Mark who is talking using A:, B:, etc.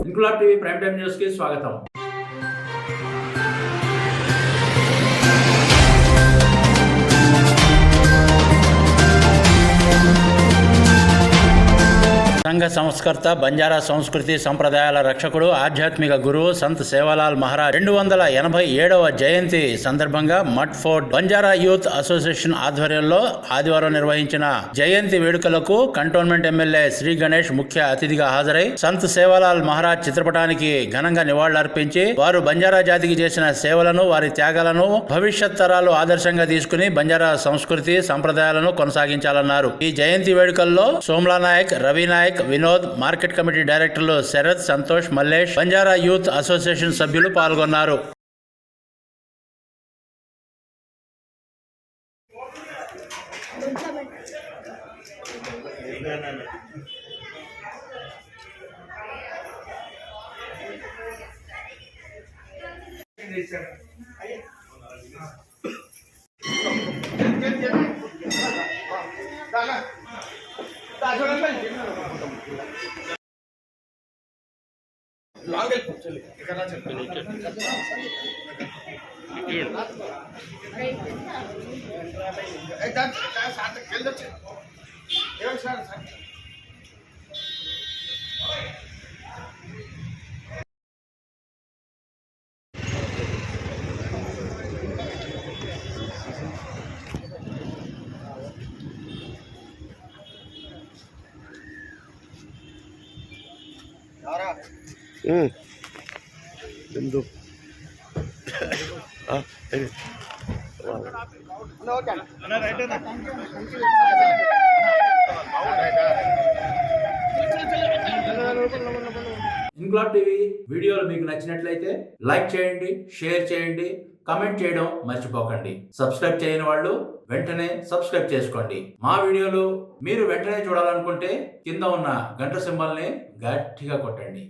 A: Inquilab TV prime time news కి స్వాగతం. సంఘ సంస్కర్త, బంజారా సంస్కృతి సంప్రదాయాల రక్షకుడు, ఆధ్యాత్మిక గురువు సంత్ సేవాలాల్ మహారాజ్ 287వ జయంతి సందర్భంగా మట్ ఫోర్ట్ బంజారా యూత్ అసోసియేషన్ ఆధ్వర్యంలో ఆదివారం నిర్వహించిన జయంతి వేడుకలకు కంటోన్మెంట్ ఎమ్మెల్యే శ్రీ గణేష్ ముఖ్య అతిథిగా హాజరై సంత్ సేవాలాల్ మహారాజ్ చిత్రపటానికి ఘనంగా నివాళులర్పించి వారు బంజారా జాతికి చేసిన సేవలను, వారి త్యాగాలను భవిష్యత్ తరాలు ఆదర్శంగా తీసుకుని బంజారా సంస్కృతి సంప్రదాయాలను కొనసాగించాలన్నారు. ఈ జయంతి వేడుకల్లో సోమ్లా నాయక్, రవి నాయక్, వినోద్, మార్కెట్ కమిటీ డైరెక్టర్లు శరత్, సంతోష్, మల్లేష్, బంజారా యూత్ అసోసియేషన్ సభ్యులు పాల్గొన్నారు. ఇంక్లాబ్ టీవీ వీడియోలు మీకు నచ్చినట్లయితే లైక్ చేయండి, షేర్ చేయండి, కామెంట్ చేయడం మర్చిపోకండి. సబ్స్క్రైబ్ చేయని వాళ్ళు వెంటనే సబ్స్క్రైబ్ చేసుకోండి. మా వీడియోలు మీరు వెంటనే చూడాలనుకుంటే కింద ఉన్న గంట సింబల్ని గట్టిగా కొట్టండి.